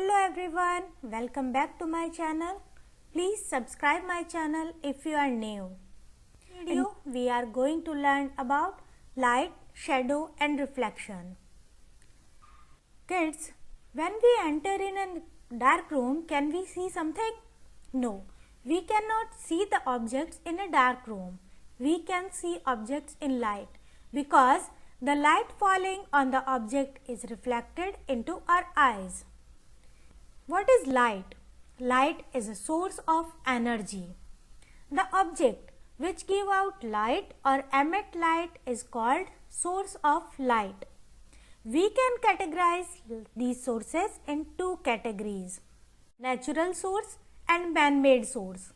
Hello everyone, welcome back to my channel. Please subscribe my channel if you are new. In this video, we are going to learn about light, shadow and reflection. Kids, when we enter in a dark room, can we see something? No, we cannot see the objects in a dark room. We can see objects in light because the light falling on the object is reflected into our eyes. What is light? Light is a source of energy. The object which give out light or emit light is called source of light. We can categorize these sources in two categories: natural source and man-made source.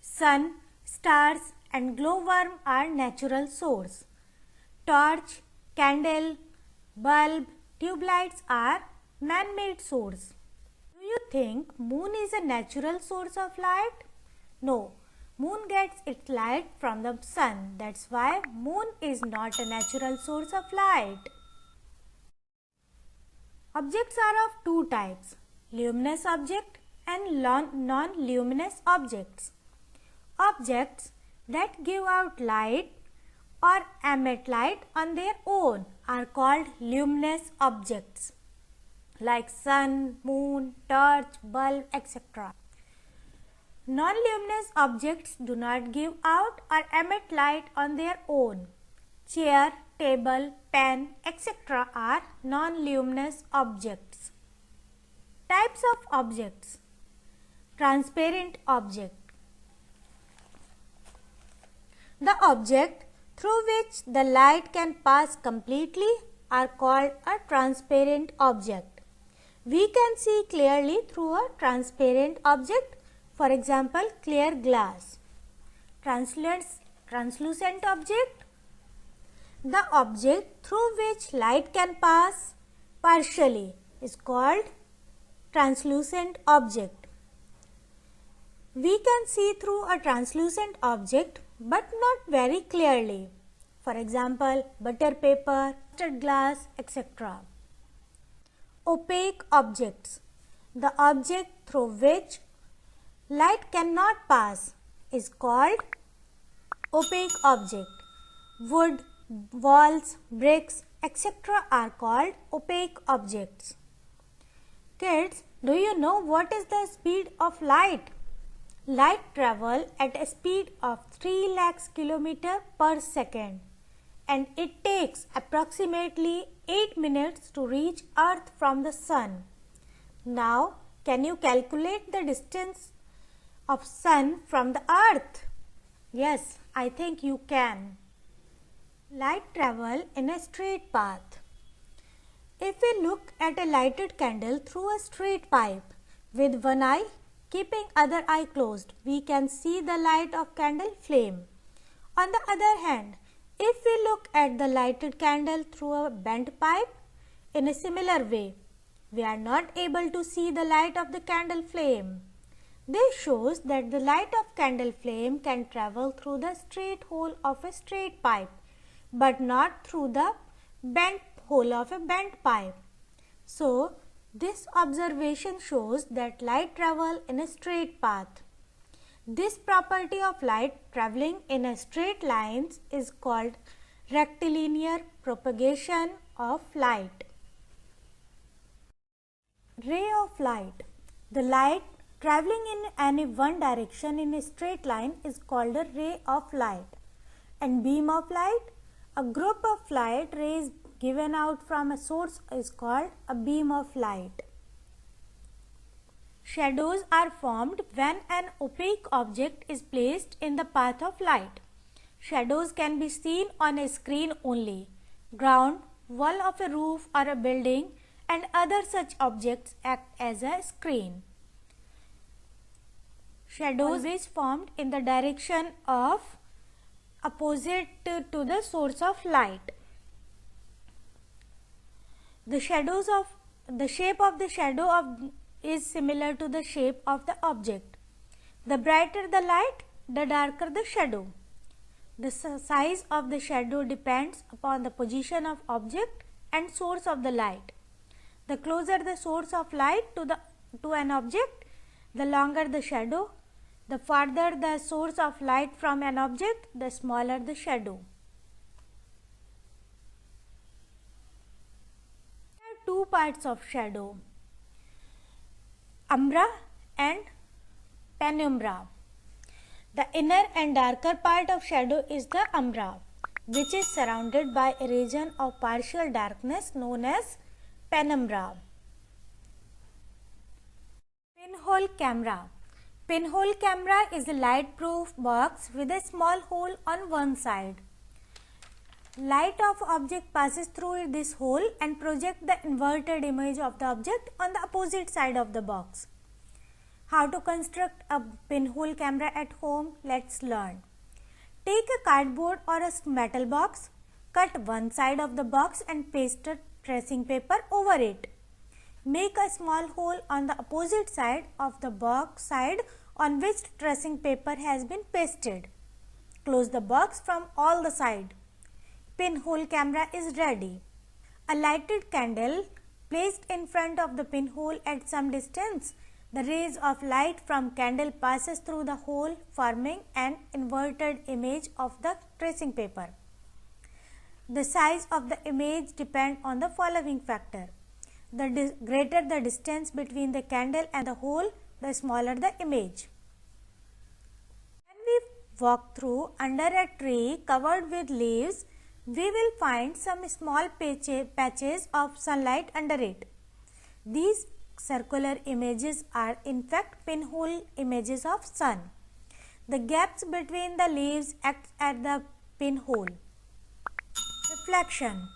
Sun, stars and glowworm are natural source. Torch, candle, bulb, tube lights are man-made source. Do you think moon is a natural source of light? No, moon gets its light from the sun. That's why moon is not a natural source of light. Objects are of two types: luminous object and non-luminous objects. Objects that give out light or emit light on their own are called luminous objects, like sun, moon, torch, bulb, etc. Non-luminous objects do not give out or emit light on their own. Chair, table, pen, etc. are non-luminous objects. Types of objects: transparent object. The object through which the light can pass completely are called a transparent object. We can see clearly through a transparent object, for example, clear glass. Translucent object. The object through which light can pass partially is called translucent object. We can see through a translucent object but not very clearly. For example, butter paper, custard glass, etc. Opaque objects. The object through which light cannot pass is called opaque object. Wood, walls, bricks, etc. are called opaque objects. Kids, do you know what is the speed of light? Light travels at a speed of 3 lakhs km per second and it takes approximately 8 minutes to reach Earth from the Sun. Now, can you calculate the distance of Sun from the Earth? Yes, I think you can. Light travels in a straight path. If we look at a lighted candle through a straight pipe with one eye, keeping other eye closed, we can see the light of candle flame. On the other hand, if we look at the lighted candle through a bent pipe in a similar way, we are not able to see the light of the candle flame. This shows that the light of candle flame can travel through the straight hole of a straight pipe, but not through the bent hole of a bent pipe. So, this observation shows that light travels in a straight path. This property of light traveling in a straight lines is called rectilinear propagation of light. Ray of light. The light traveling in any one direction in a straight line is called a ray of light. And beam of light. A group of light rays given out from a source is called a beam of light. Shadows are formed when an opaque object is placed in the path of light. Shadows can be seen on a screen only. Ground, wall of a roof or a building and other such objects act as a screen. Shadows always formed in the direction of opposite to the source of light. The shape of the shadow is similar to the shape of the object. The brighter the light, the darker the shadow. The size of the shadow depends upon the position of object and source of the light. The closer the source of light to the to an object, the longer the shadow. The farther the source of light from an object, the smaller the shadow. There are two parts of shadow, umbra and penumbra. The inner and darker part of shadow is the umbra, which is surrounded by a region of partial darkness known as penumbra. Pinhole camera. Pinhole camera is a light-proof box with a small hole on one side. Light of object passes through this hole and projects the inverted image of the object on the opposite side of the box. How to construct a pinhole camera at home? Let's learn. Take a cardboard or a metal box, cut one side of the box and paste a tracing paper over it. Make a small hole on the opposite side of the box side on which tracing paper has been pasted. Close the box from all the sides. Pinhole camera is ready. A lighted candle placed in front of the pinhole at some distance. The rays of light from candle passes through the hole, forming an inverted image of the tracing paper. The size of the image depends on the following factor. The greater the distance between the candle and the hole, the smaller the image. When we walk through under a tree covered with leaves, we will find some small patches of sunlight under it. These circular images are in fact pinhole images of sun. The gaps between the leaves act as the pinhole. Reflection.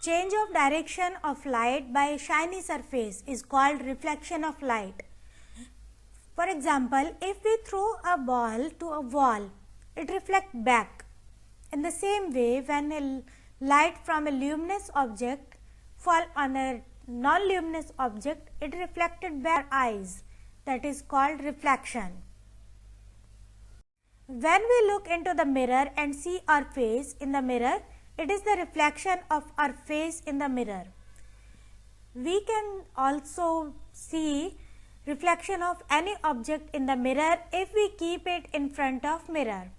Change of direction of light by a shiny surface is called reflection of light. For example, if we throw a ball to a wall, it reflects back. In the same way, when a light from a luminous object falls on a non-luminous object, it reflected back our eyes. That is called reflection. When we look into the mirror and see our face in the mirror, it is the reflection of our face in the mirror. We can also see reflection of any object in the mirror if we keep it in front of mirror.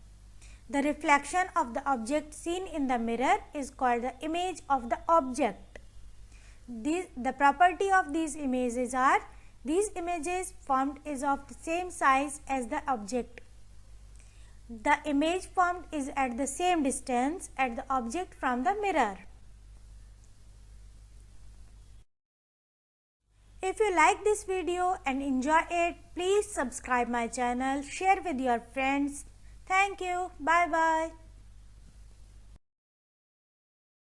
The reflection of the object seen in the mirror is called the image of the object. The property of these images are, these images formed is of the same size as the object. The image formed is at the same distance at the object from the mirror. If you like this video and enjoy it, please subscribe my channel, share with your friends. Thank you. Bye bye.